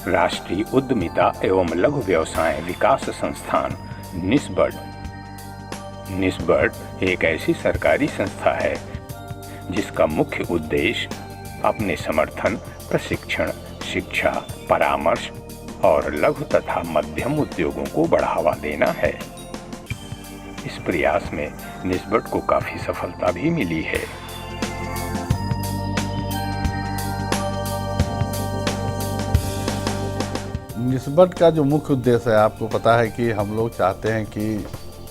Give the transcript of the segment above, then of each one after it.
राष्ट्रीय उद्यमिता एवं लघु व्यवसाय विकास संस्थान निस्बर्ड एक ऐसी सरकारी संस्था है जिसका मुख्य उद्देश्य अपने समर्थन, प्रशिक्षण, शिक्षा, परामर्श और लघु तथा मध्यम उद्योगों को बढ़ावा देना है। इस प्रयास में निस्बर्ड को काफी सफलता भी मिली है। निस्बर्ड का जो मुख्य उद्देश्य है, आपको पता है कि हम लोग चाहते हैं कि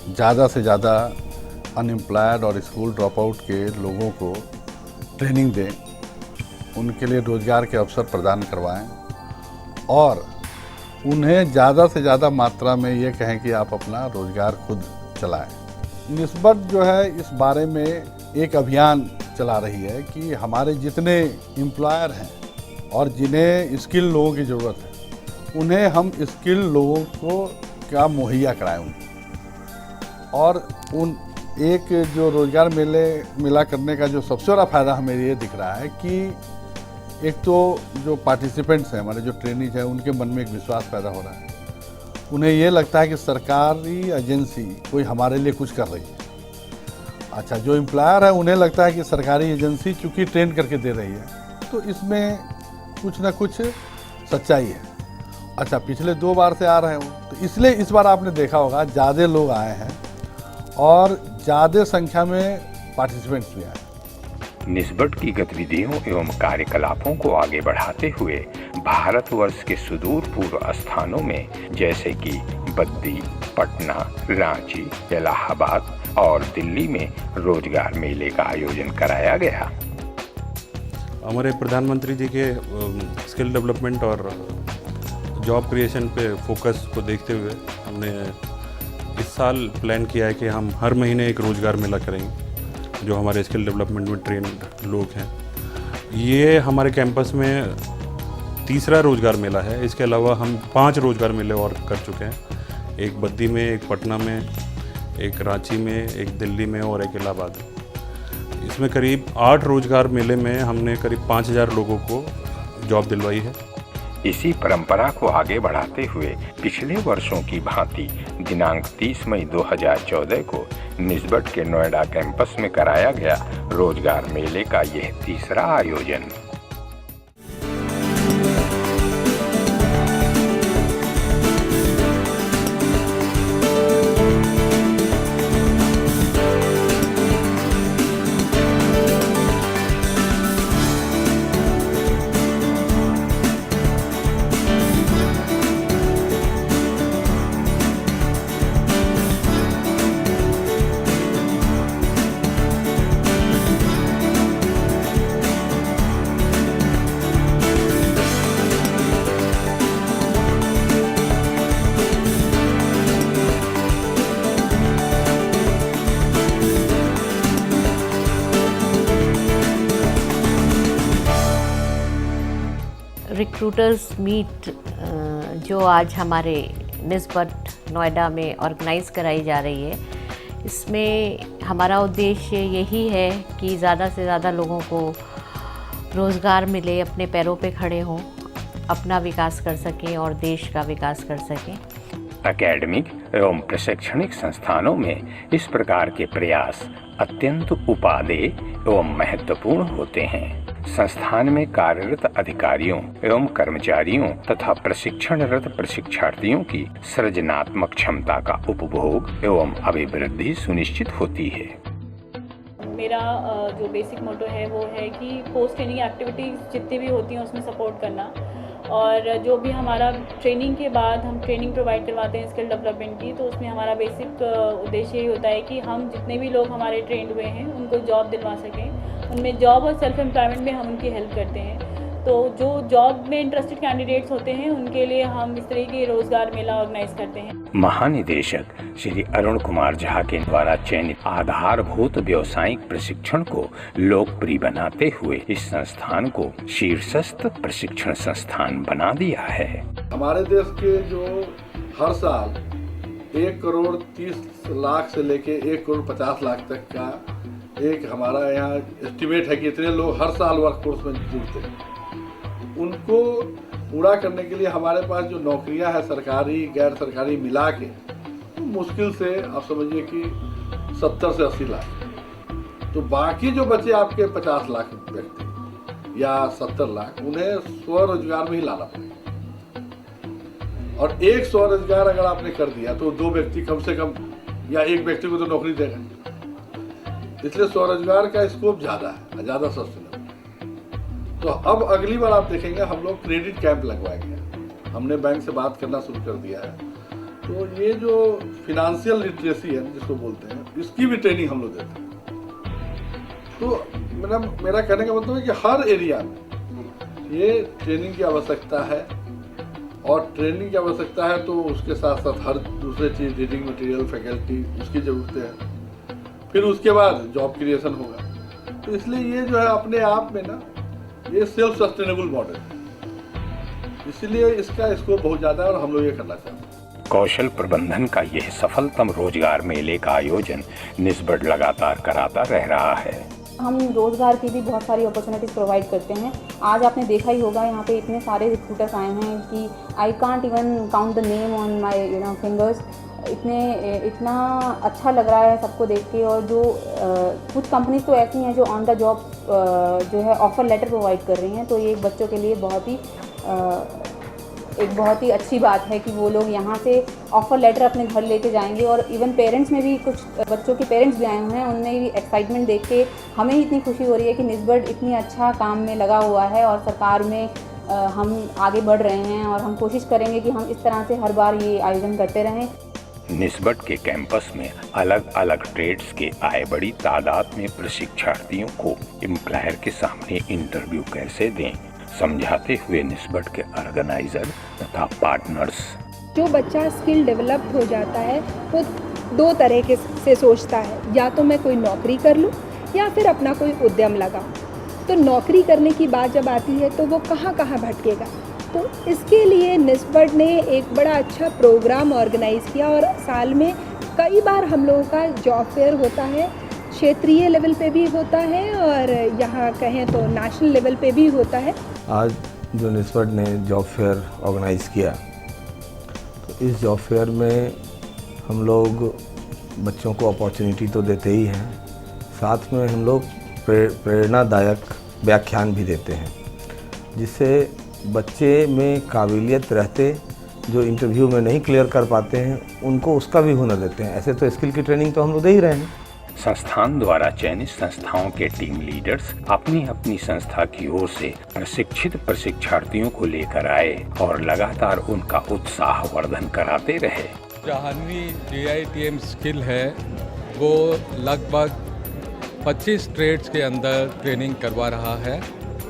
ज़्यादा से ज़्यादा अनएम्प्लॉयड और स्कूल ड्रॉप आउट के लोगों को ट्रेनिंग दें, उनके लिए रोज़गार के अवसर प्रदान करवाएं और उन्हें ज़्यादा से ज़्यादा मात्रा में ये कहें कि आप अपना रोज़गार खुद चलाएं। निस्बर्ड जो है इस बारे में एक अभियान चला रही है कि हमारे जितने एम्प्लॉयर हैं और जिन्हें स्किल लोगों की ज़रूरत है, उन्हें हम स्किल लोगों को क्या मुहैया कराएं और उन एक जो रोज़गार मिला करने का जो सबसे बड़ा फ़ायदा हमें ये दिख रहा है कि एक तो जो पार्टिसिपेंट्स हैं, हमारे जो ट्रेनीज हैं, उनके मन में एक विश्वास पैदा हो रहा है। उन्हें ये लगता है कि सरकारी एजेंसी कोई हमारे लिए कुछ कर रही है। अच्छा, जो एम्प्लॉयर है उन्हें लगता है कि सरकारी एजेंसी चूँकि ट्रेन करके दे रही है तो इसमें कुछ ना कुछ सच्चाई है। अच्छा, पिछले 2 बार से आ रहे हो तो इसलिए इस बार आपने देखा होगा ज़्यादा लोग आए हैं और ज़्यादा संख्या में पार्टिसिपेंट्स भी आए। निस्बर्ड की गतिविधियों एवं कार्यकलापों को आगे बढ़ाते हुए भारतवर्ष के सुदूर पूर्व स्थानों में जैसे कि बद्दी, पटना, रांची, इलाहाबाद और दिल्ली में रोजगार मेले का आयोजन कराया गया। हमारे प्रधानमंत्री जी के स्किल डेवलपमेंट और जॉब क्रिएशन पे फोकस को देखते हुए हमने इस साल प्लान किया है कि हम हर महीने एक रोज़गार मेला करेंगे जो हमारे स्किल डेवलपमेंट में ट्रेंड लोग हैं। ये हमारे कैंपस में तीसरा रोज़गार मेला है। इसके अलावा हम 5 रोज़गार मेले और कर चुके हैं, एक बद्दी में, एक पटना में, एक रांची में, एक दिल्ली में और एक इलाहाबाद में। इसमें करीब 8 रोज़गार मेले में हमने करीब 5000 लोगों को जॉब दिलवाई है। इसी परंपरा को आगे बढ़ाते हुए पिछले वर्षों की भांति दिनांक 30 मई 2014 को निस्बर्ड के नोएडा कैंपस में कराया गया रोजगार मेले का यह तीसरा आयोजन। रिक्रूटर्स मीट जो आज हमारे निस्बर्ड नोएडा में ऑर्गेनाइज़ कराई जा रही है, इसमें हमारा उद्देश्य यही है कि ज़्यादा से ज़्यादा लोगों को रोज़गार मिले, अपने पैरों पे खड़े हों, अपना विकास कर सकें और देश का विकास कर सकें। एकेडमिक एवं प्रशैक्षणिक संस्थानों में इस प्रकार के प्रयास अत्यंत उपादेय एवं महत्वपूर्ण होते हैं। संस्थान में कार्यरत अधिकारियों एवं कर्मचारियों तथा प्रशिक्षणरत प्रशिक्षार्थियों की सृजनात्मक क्षमता का उपभोग एवं अभिवृद्धि सुनिश्चित होती है। मेरा जो बेसिक मोटो है वो है कि पोस्ट ट्रेनिंग एक्टिविटीज़ जितनी भी होती हैं उसमें सपोर्ट करना, और जो भी हमारा ट्रेनिंग के बाद हम ट्रेनिंग प्रोवाइड करवाते हैं स्किल डेवलपमेंट की, तो उसमें हमारा बेसिक उद्देश्य यही होता है कि हम जितने भी लोग हमारे ट्रेंड हुए हैं उनको जॉब दिलवा सकें। उनमें जॉब और सेल्फ एम्प्लॉयमेंट में हम उनकी हेल्प करते हैं। तो जो जॉब में इंटरेस्टेड कैंडिडेट्स होते हैं उनके लिए हम इस तरह की रोजगार मेला ऑर्गेनाइज करते हैं। महानिदेशक श्री अरुण कुमार झा के द्वारा चयनित आधारभूत व्यावसायिक प्रशिक्षण को लोकप्रिय बनाते हुए इस संस्थान को शीर्षस्थ प्रशिक्षण संस्थान बना दिया है। हमारे देश के जो हर साल 1 करोड़ 30 लाख से लेके 1 करोड़ 50 लाख तक का एक हमारा यहाँ एस्टिमेट है कि इतने लोग हर साल वर्कफोर्स में जुड़ते हैं। उनको पूरा करने के लिए हमारे पास जो नौकरियां हैं सरकारी गैर सरकारी मिला के तो मुश्किल से आप समझिए कि 70 से 80 लाख। तो बाकी जो बचे आपके 50 लाख व्यक्ति या 70 लाख, उन्हें स्वरोजगार में ही लाना पड़ेगा। और एक स्वरोजगार अगर आपने कर दिया तो 2 व्यक्ति कम से कम या 1 व्यक्ति को तो नौकरी देगा। इसलिए स्वरोजगार का स्कोप ज़्यादा है, ज़्यादा सस्टेनेबल। तो अब अगली बार आप देखेंगे हम लोग क्रेडिट कैंप लगवाएंगे। हमने बैंक से बात करना शुरू कर दिया है। तो ये जो फिनेंशियल लिटरेसी है जिसको बोलते हैं, इसकी भी ट्रेनिंग हम लोग देते हैं। तो मेरा कहने का मतलब है कि हर एरिया में ये ट्रेनिंग की आवश्यकता है। और ट्रेनिंग की आवश्यकता है तो उसके साथ साथ हर दूसरे चीज़, रीडिंग मटेरियल, फैकल्टी, उसकी ज़रूरतें हैं। फिर उसके बाद जॉब क्रिएशन होगा। तो इसलिए ये जो है अपने आप में ना ये सेल्फ सस्टेनेबल मॉडल है, इसलिए इसका स्कोप बहुत ज़्यादा है और हम लोग ये करना चाहते हैं। कौशल प्रबंधन का यह सफलतम रोजगार मेले का आयोजन निस्बत लगातार कराता रह रहा है। हम रोज़गार की भी बहुत सारी अपॉर्चुनिटीज़ प्रोवाइड करते हैं। आज आपने देखा ही होगा यहाँ पे इतने सारे रिक्रूटर्स आए हैं कि I can't even count the name on my fingers. इतना अच्छा लग रहा है सबको देख के। और जो कुछ कंपनीज तो ऐसी हैं जो ऑन द जॉब जो है ऑफ़र लेटर प्रोवाइड कर रही हैं। तो ये बच्चों के लिए एक बहुत ही अच्छी बात है कि वो लोग यहाँ से ऑफ़र लेटर अपने घर लेके जाएंगे। और इवन पेरेंट्स में भी, कुछ बच्चों के पेरेंट्स भी आए हुए हैं, उनमें भी एक्साइटमेंट देख के हमें ही इतनी खुशी हो रही है कि निस्बत इतनी अच्छा काम में लगा हुआ है और सरकार में हम आगे बढ़ रहे हैं। और हम कोशिश करेंगे कि हम इस तरह से हर बार ये आयोजन करते रहें। निस्बत के कैंपस में अलग अलग ट्रेड्स के आए बड़ी तादाद में प्रशिक्षार्थियों को एम्प्लॉयर के सामने इंटरव्यू कैसे दें, समझाते हुए निस्बत के ऑर्गेनाइजर तथा पार्टनर्स। जो बच्चा स्किल डेवलप हो जाता है वो 2 तरह से सोचता है, या तो मैं कोई नौकरी कर लूँ या फिर अपना कोई उद्यम लगाऊँ। तो नौकरी करने की बात जब आती है तो वो कहाँ कहाँ भटकेगा। तो इसके लिए निस्बत ने एक बड़ा अच्छा प्रोग्राम ऑर्गेनाइज़ किया और साल में कई बार हम लोगों का जॉब फेयर होता है। क्षेत्रीय लेवल पे भी होता है और यहाँ कहें तो नेशनल लेवल पे भी होता है। आज जो निस्बत ने जॉब फेयर ऑर्गेनाइज़ किया, तो इस जॉब फेयर में हम लोग बच्चों को अपॉर्चुनिटी तो देते ही हैं, साथ में हम लोग प्रेरणादायक व्याख्यान भी देते हैं, जिससे बच्चे में काबिलियत रहते जो इंटरव्यू में नहीं क्लियर कर पाते हैं, उनको उसका भी हुनर देते हैं। ऐसे तो स्किल की ट्रेनिंग तो हम लोग दे ही रहे हैं। संस्थान द्वारा चयनित संस्थाओं के टीम लीडर्स अपनी अपनी संस्था की ओर से प्रशिक्षित प्रशिक्षार्थियों को लेकर आए और लगातार उनका उत्साह वर्धन कराते रहे। जाह्नवी GITM स्किल है वो लगभग 25 ट्रेड्स के अंदर ट्रेनिंग करवा रहा है,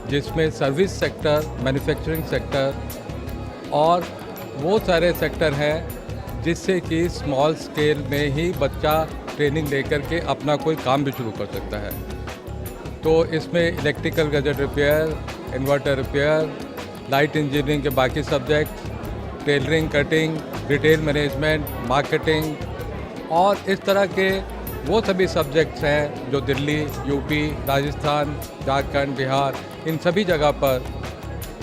जिसमें सर्विस सेक्टर, मैन्युफैक्चरिंग सेक्टर और वो सारे सेक्टर हैं जिससे कि स्मॉल स्केल में ही बच्चा ट्रेनिंग लेकर के अपना कोई काम भी शुरू कर सकता है। तो इसमें electrical gadget repair, inverter repair, light engineering के बाकी subject, tailoring, cutting, retail management, marketing और इस तरह के वो सभी सब्जेक्ट्स हैं जो दिल्ली, यूपी, राजस्थान, झारखंड, बिहार, इन सभी जगह पर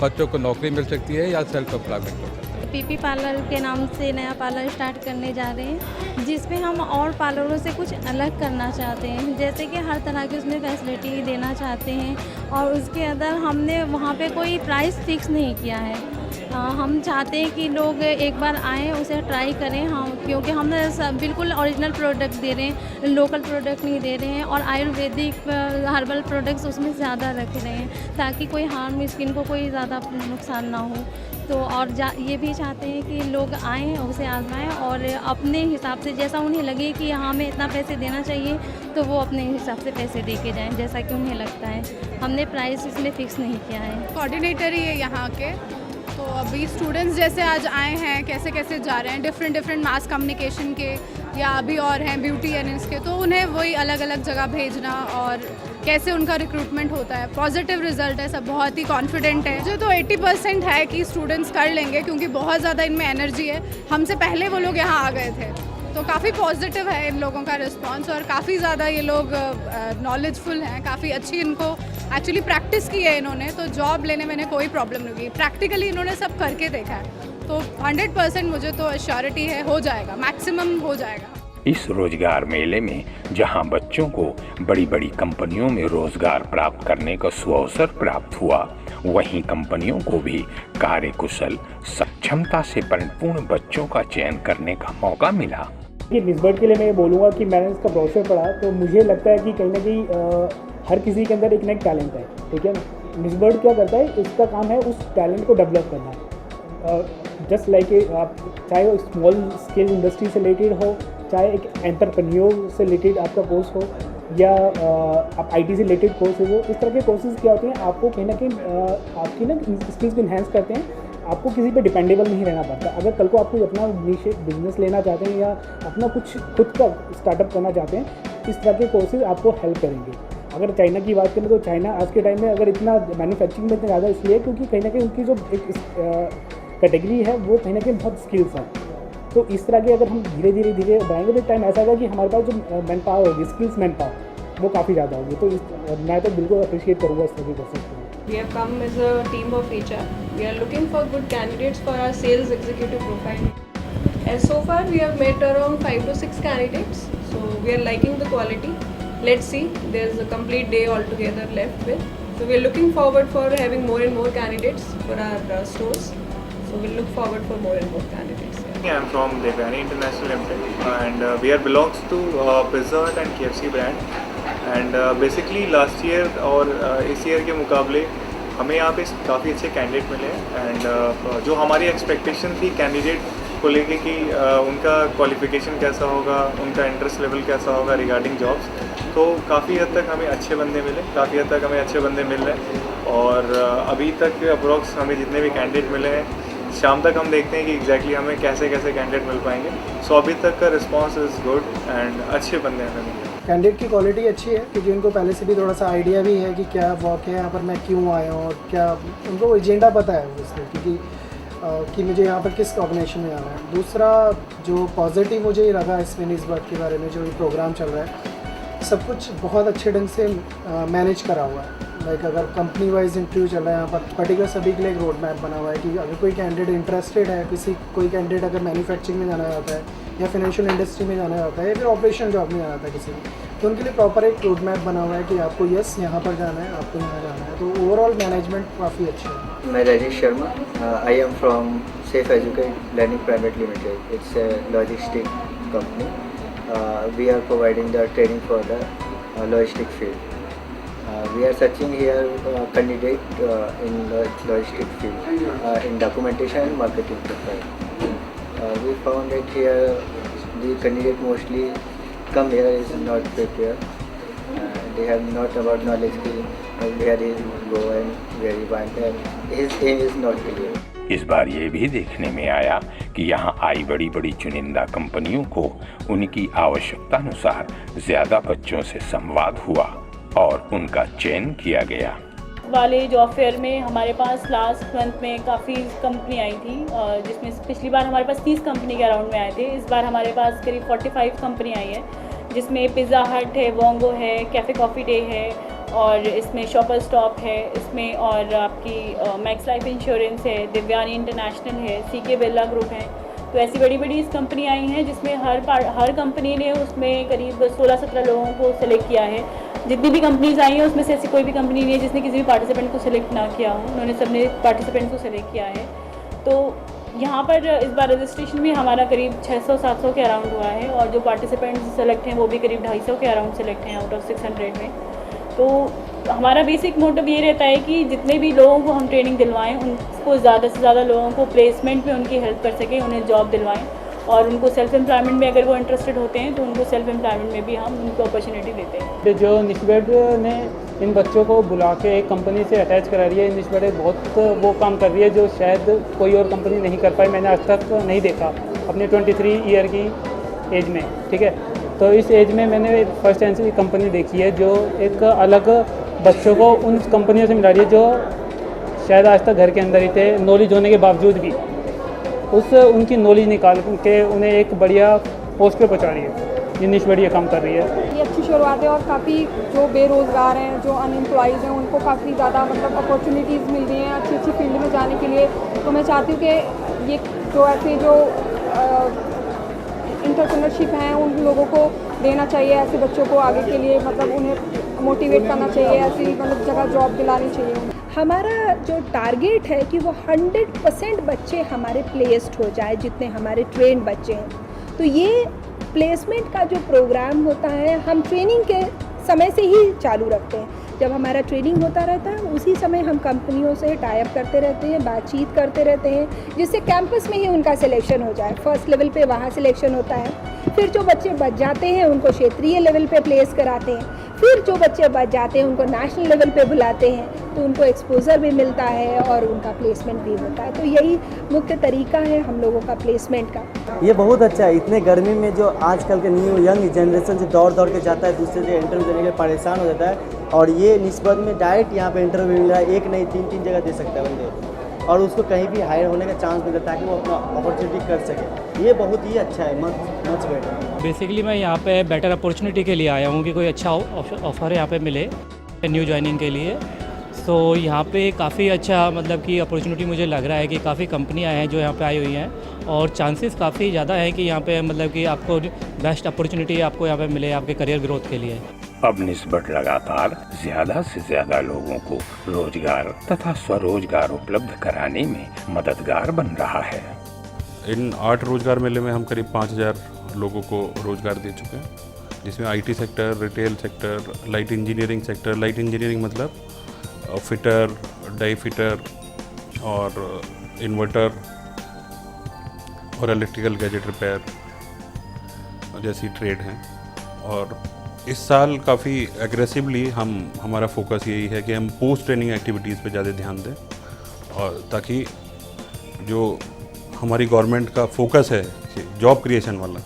बच्चों को नौकरी मिल सकती है या सेल्फ एम्प्लॉयमेंट हो सकता है। PP पार्लर के नाम से नया पार्लर स्टार्ट करने जा रहे हैं, जिसमें हम और पार्लरों से कुछ अलग करना चाहते हैं, जैसे कि हर तरह की उसमें फैसिलिटी देना चाहते हैं। और उसके अंदर हमने वहाँ पे कोई प्राइस फिक्स नहीं किया है। हम चाहते हैं कि लोग एक बार आएँ, उसे ट्राई करें। हम क्योंकि हम बिल्कुल ओरिजिनल प्रोडक्ट दे रहे हैं, लोकल प्रोडक्ट नहीं दे रहे हैं और आयुर्वेदिक हर्बल प्रोडक्ट्स उसमें ज़्यादा रख रहे हैं ताकि कोई हार्म, स्किन को कोई ज़्यादा नुकसान ना हो। तो और ये भी चाहते हैं कि लोग आएँ, उसे आजमाएँ और अपने हिसाब से जैसा उन्हें लगे कि हाँ हमें इतना पैसे देना चाहिए तो वो अपने हिसाब से पैसे दे के जाएँ जैसा कि उन्हें लगता है। हमने प्राइस इसमें फ़िक्स नहीं किया है। कोऑर्डिनेटर ही है यहाँ के, तो अभी स्टूडेंट्स जैसे आज आए हैं, कैसे कैसे जा रहे हैं, डिफरेंट मास कम्युनिकेशन के या अभी और हैं ब्यूटी एंड के, तो उन्हें वही अलग अलग जगह भेजना और कैसे उनका रिक्रूटमेंट होता है। पॉजिटिव रिजल्ट है, सब बहुत ही कॉन्फिडेंट है। मुझे तो 80% है कि स्टूडेंट्स कर लेंगे क्योंकि बहुत ज़्यादा इनमें एनर्जी है। हमसे पहले वो लोग यहाँ आ गए थे, तो काफ़ी पॉजिटिव है इन लोगों का रिस्पांस और काफ़ी ज़्यादा ये लोग नॉलेजफुल हैं, काफ़ी अच्छी इनको एक्चुअली प्रैक्टिस की है इन्होंने, तो जॉब लेने में कोई प्रॉब्लम नहीं हुई। प्रैक्टिकली इन्होंने सब करके देखा है, तो 100% मुझे तो एश्योरिटी है हो जाएगा, मैक्सिमम हो जाएगा। इस रोजगार मेले में जहां बच्चों को बड़ी बड़ी कंपनियों में रोजगार प्राप्त करने का सुअवसर प्राप्त हुआ, वहीं कंपनियों को भी कार्यकुशल सक्षमता से परिपूर्ण बच्चों का चयन करने का मौका मिला। निस्बर्ट के लिए मैं ये बोलूँगा कि मैंने इसका ब्रोशर पढ़ा तो मुझे लगता है कि कहीं ना कहीं हर किसी के अंदर एक ना एक टैलेंट है, ठीक है ना। निस्बर्ट क्या करता है, इसका काम है उस टैलेंट को डेवलप करना। जस्ट लाइक आप चाहे वो स्मॉल स्केल इंडस्ट्री से रिलेटेड हो, चाहे एक एंटरप्रेन्योर से रिलेटेड आपका कोर्स हो, या आप आईटी से रिलेटेड कोर्सेज हो। इस तरह के कोर्सेज क्या होते हैं, आपको कहीं ना कहीं आपकी ना स्किल्स को इन्हेंस करते हैं। आपको किसी पे डिपेंडेबल नहीं रहना पड़ता। अगर कल को आपको अपना बिजनेस लेना चाहते हैं या अपना कुछ खुद का स्टार्टअप करना चाहते हैं, इस तरह के कोर्सेज आपको हेल्प करेंगे। अगर चाइना की बात करें तो चाइना आज के टाइम में अगर इतना मैन्युफैक्चरिंग में इतना ज़्यादा इसलिए क्योंकि कहीं ना कहीं उनकी जो एक कैटेगरी है वो कहीं ना कहीं बहुत स्किल्स हैं। तो इस तरह के अगर हम धीरे धीरे बढ़ाएंगे तो टाइम ऐसा होगा कि हमारे पास जो मैन पावर होगी, स्किल्स मैन पावर, वो काफ़ी ज़्यादा होगी। तो मैं तो बिल्कुल अप्रिशिएट करूँगा इस तरह के कोर्सेज को। We have come as a team of HR. We are looking for good candidates for our sales executive profile. And so far we have met around 5 to 6 candidates. So we are liking the quality. Let's see. There's a complete day altogether left with. So we are looking forward for having more and more candidates for our stores. So we'll look forward for more and more candidates. Yeah. I'm from Devyani International Limited and we are belongs to Pizza Hut and KFC brand. And basically last year और इस year के मुकाबले हमें यहाँ पे काफ़ी अच्छे candidate मिले एंड जो हमारी एक्सपेक्टेशन थी कैंडिडेट को लेके कि उनका क्वालिफिकेशन कैसा होगा, उनका इंटरेस्ट लेवल कैसा होगा रिगार्डिंग जॉब्स, तो काफ़ी हद तक हमें अच्छे बंदे मिल रहे हैं। और अभी तक अप्रॉक्स हमें जितने भी कैंडिडेट मिले हैं, शाम तक हम देखते हैं कि एग्जैक्टली हमें कैसे कैंडिडेट मिल पाएंगे। सो अभी तक का रिस्पॉन्स इज़ गुड एंड अच्छे बंदे हमें मिले। कैंडिडेट की क्वालिटी अच्छी है क्योंकि उनको पहले से भी थोड़ा सा आइडिया भी है कि क्या वर्क है यहाँ पर, मैं क्यों आया हूँ, और क्या उनको एजेंडा पता है उसमें कि मुझे यहाँ पर किस ऑर्गेनाइजेशन में जाना है। दूसरा जो पॉजिटिव मुझे लगा इसमें निस्बत के बारे में, जो ये प्रोग्राम चल रहा है, सब कुछ बहुत अच्छे ढंग से मैनेज करा हुआ है। लाइक अगर कंपनी वाइज इंटरव्यू चल रहा है यहाँ पर, पर्टिकुलर सभी के लिए एक रोड मैप बना हुआ है कि अगर कोई कैंडिडेट इंटरेस्टेड है, कोई कैंडिडेट अगर मैन्युफैक्चरिंग में जाना चाहता है या फाइनेंशियल इंडस्ट्री में जाना चाहता है या फिर ऑपरेशन जॉब में जाना चाहता है किसी भी, तो उनके लिए प्रॉपर एक रोड मैप बना हुआ है कि आपको यस यहाँ पर जाना है, आपको यहाँ जाना है। तो ओवरऑल मैनेजमेंट काफ़ी अच्छा है। मैं Rajesh Sharma, I am from safe educate learning private limited. It's a logistic company. We are providing the training for the logistic field. We are searching here candidate in the logistic field in documentation and marketing profile. We found that here the candidate mostly come here is not prepared. They have not about knowledge where he go and where he want, and his aim is not clear. इस बार ये भी देखने में आया कि यहाँ आई बड़ी बड़ी चुनिंदा कंपनियों को उनकी आवश्यकता अनुसार ज़्यादा बच्चों से संवाद हुआ और उनका चयन किया गया। वाले जॉब फेयर में हमारे पास लास्ट मंथ में काफ़ी कंपनी आई थी, जिसमें पिछली बार हमारे पास 30 कंपनी के अराउंड में आए थे। इस बार हमारे पास करीब 45 कंपनी आई है, जिसमें पिज़्ज़ा हट है, वोंगो है, कैफ़े कॉफ़ी डे है, और इसमें शॉपर स्टॉप है इसमें, और आपकी मैक्स लाइफ इंश्योरेंस है, दिव्यानी इंटरनेशनल है, सीके बिरला ग्रुप है। तो ऐसी बड़ी बड़ी इस कंपनी आई हैं जिसमें हर कंपनी ने उसमें करीब 16-17 लोगों को सिलेक्ट किया है। जितनी भी कंपनीज आई हैं उसमें से ऐसी कोई भी कंपनी नहीं है जिसने किसी भी पार्टिसिपेंट को सिलेक्ट ना किया हो, उन्होंने सबने पार्टिसिपेंट को सिलेक्ट किया है। तो यहाँ पर इस बार रजिस्ट्रेशन भी हमारा करीब 600-700 के अराउंड हुआ है, और जो पार्टिसिपेंट्स सेलेक्ट हैं वो भी करीब 250 के अराउंड सेलेक्ट हैं आउट ऑफ 600 में। तो हमारा बेसिक मोटिव ये रहता है कि जितने भी लोगों को हम ट्रेनिंग दिलवाएं, उनको ज़्यादा से ज़्यादा लोगों को प्लेसमेंट में उनकी हेल्प कर सकें, उन्हें जॉब दिलवाएं, और उनको सेल्फ एम्प्लॉयमेंट में अगर वो इंटरेस्टेड होते हैं तो उनको सेल्फ एम्प्लॉयमेंट में भी हम उनको अपॉर्चुनिटी देते हैं। जो निस्बत ने इन बच्चों को बुला के एक कंपनी से अटैच करा रही है, निस्बत बहुत वो काम कर रही है जो शायद कोई और कंपनी नहीं कर पाई। मैंने आज तक नहीं देखा अपने 23 ईयर की एज में, ठीक है। तो इस एज में मैंने फर्स्ट ऐसी कंपनी देखी है जो एक अलग बच्चों को उन कंपनियों से मिला रही है जो शायद आज तक घर के अंदर ही थे, नॉलेज होने के बावजूद भी उनकी नॉलेज निकाल के उन्हें एक बढ़िया पोस्ट पे पहुंचा रही है। ये निस्बत ये काम कर रही है। ये अच्छी शुरुआत है और काफ़ी जो बेरोज़गार हैं, जो अनएम्प्लॉयज़ हैं, उनको काफ़ी ज़्यादा मतलब अपॉर्चुनिटीज़ मिल रही हैं अच्छी अच्छी फील्ड में जाने के लिए। तो मैं चाहती हूँ कि ये जो ऐसे जो एंटरप्रेन्योरशिप हैं उन लोगों को देना चाहिए, ऐसे बच्चों को आगे के लिए मतलब उन्हें मोटिवेट करना चाहिए, ऐसी मतलब जगह जॉब दिलानी चाहिए। हमारा जो टारगेट है कि वो 100% बच्चे हमारे प्लेस्ड हो जाए, जितने हमारे ट्रेंड बच्चे हैं। तो ये प्लेसमेंट का जो प्रोग्राम होता है हम ट्रेनिंग के समय से ही चालू रखते हैं। जब हमारा ट्रेनिंग होता रहता है उसी समय हम कंपनियों से टाई अप करते रहते हैं, बातचीत करते रहते हैं, जिससे कैंपस में ही उनका सिलेक्शन हो जाए। फर्स्ट लेवल पे वहाँ सिलेक्शन होता है, फिर जो बच्चे बच जाते हैं उनको क्षेत्रीय लेवल पे प्लेस कराते हैं, फिर जो बच्चे बच जाते हैं उनको नेशनल लेवल पे बुलाते हैं, तो उनको एक्सपोजर भी मिलता है और उनका प्लेसमेंट भी होता है। तो यही मुख्य तरीका है हम लोगों का प्लेसमेंट का। ये बहुत अच्छा है। इतने गर्मी में जो आजकल के न्यू यंग जनरेशन जो दौड़ दौड़ के जाता है, दूसरे जगह इंटरव्यू देने के लिए परेशान हो जाता है, और ये निस्बत में डायरेक्ट यहाँ पे इंटरव्यू मिल रहा है। एक नहीं 3-3 जगह दे सकता है बंदे, और उसको कहीं भी हायर होने का चांस मिलता है ताकि वो अपना अपॉर्चुनिटी कर सके। ये बहुत ही अच्छा है, मच बेटर। बेसिकली मैं यहाँ पे बेटर अपॉर्चुनिटी के लिए आया हूँ कि कोई अच्छा ऑफ़र यहाँ पे मिले न्यू ज्वाइनिंग के लिए। तो यहाँ पे काफ़ी अच्छा मतलब कि अपॉर्चुनिटी मुझे लग रहा है कि काफ़ी कंपनियाँ हैं जो यहाँ पे आई हुई हैं, और चांसेस काफ़ी ज़्यादा है कि यहाँ पे मतलब कि आपको बेस्ट अपॉर्चुनिटी आपको यहाँ पे मिले आपके करियर ग्रोथ के लिए। अब निस्बत लगातार ज्यादा से ज्यादा लोगों को रोजगार तथा स्वरोजगार उपलब्ध कराने में मददगार बन रहा है। इन 8 रोजगार मेले में हम करीब 5000 लोगों को रोजगार दे चुके हैं, जिसमें IT sector, retail sector, light engineering sector. Light engineering मतलब फिटर, डाई फिटर और इन्वर्टर और इलेक्ट्रिकल गैजेट रिपेयर जैसी ट्रेड हैं। और इस साल काफ़ी एग्रेसिवली हमारा फोकस यही है कि हम पोस्ट ट्रेनिंग एक्टिविटीज़ पे ज़्यादा ध्यान दें, और ताकि जो हमारी गवर्नमेंट का फोकस है जॉब क्रिएशन वाला,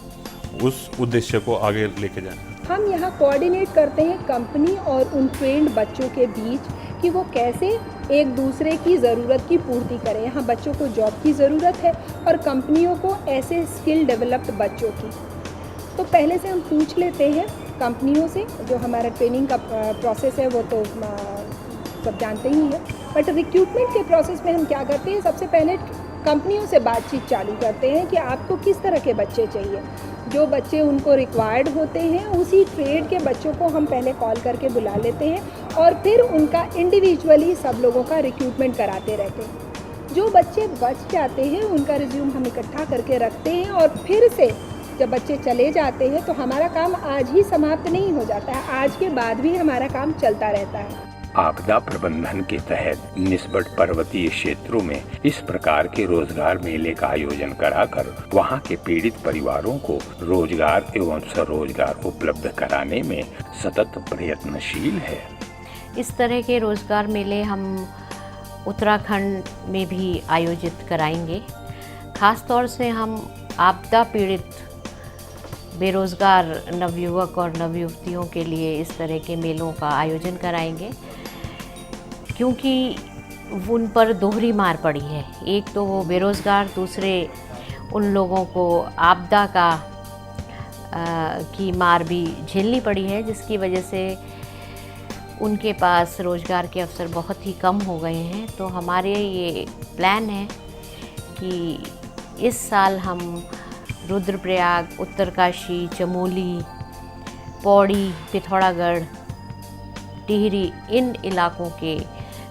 उस उद्देश्य को आगे लेके जाएं। हम यहाँ कोऑर्डिनेट करते हैं कंपनी और उन ट्रेंड बच्चों के बीच कि वो कैसे एक दूसरे की ज़रूरत की पूर्ति करें। यहाँ बच्चों को जॉब की ज़रूरत है और कंपनियों को ऐसे स्किल डेवलप्ड बच्चों की। तो पहले से हम पूछ लेते हैं कंपनियों से, जो हमारा ट्रेनिंग का प्रोसेस है वो तो सब जानते ही हैं, बट रिक्रूटमेंट के प्रोसेस में हम क्या करते हैं, सबसे पहले कंपनियों से बातचीत चालू करते हैं कि आपको किस तरह के बच्चे चाहिए। जो बच्चे उनको रिक्वायर्ड होते हैं उसी ट्रेड के बच्चों को हम पहले कॉल करके बुला लेते हैं और फिर उनका इंडिविजुअली सब लोगों का रिक्रूटमेंट कराते रहते हैं। जो बच्चे बच जाते हैं उनका रिज्यूम हम इकट्ठा करके रखते हैं, और फिर से जब बच्चे चले जाते हैं तो हमारा काम आज ही समाप्त नहीं हो जाता है, आज के बाद भी हमारा काम चलता रहता है। आपदा प्रबंधन के तहत निस्बत पर्वतीय क्षेत्रों में इस प्रकार के रोजगार मेले का आयोजन कराकर वहां के पीड़ित परिवारों को रोजगार एवं स्वरोजगार उपलब्ध कराने में सतत प्रयत्नशील है। इस तरह के रोजगार मेले हम उत्तराखंड में भी आयोजित कराएंगे। खास तौर से हम आपदा पीड़ित बेरोजगार नवयुवक और नवयुवतियों के लिए इस तरह के मेलों का आयोजन कराएंगे, क्योंकि उन पर दोहरी मार पड़ी है। एक तो वो बेरोज़गार, दूसरे उन लोगों को आपदा की मार भी झेलनी पड़ी है, जिसकी वजह से उनके पास रोज़गार के अवसर बहुत ही कम हो गए हैं। तो हमारे ये प्लान है कि इस साल हम रुद्रप्रयाग, उत्तरकाशी, चमोली, पौड़ी, पिथौरागढ़, टिहरी, इन इलाकों के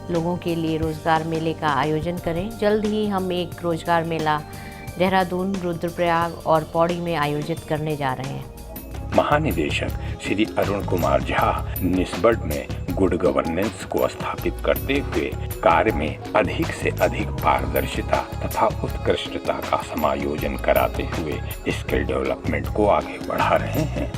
लोगों के लिए रोज़गार मेले का आयोजन करें। जल्द ही हम एक रोज़गार मेला देहरादून, रुद्रप्रयाग और पौड़ी में आयोजित करने जा रहे हैं। महानिदेशक श्री अरुण कुमार झा निस्बत में गुड गवर्नेंस को स्थापित करते हुए कार्य में अधिक से अधिक पारदर्शिता तथा उत्कृष्टता का समायोजन कराते हुए स्किल डेवलपमेंट को आगे बढ़ा रहे हैं।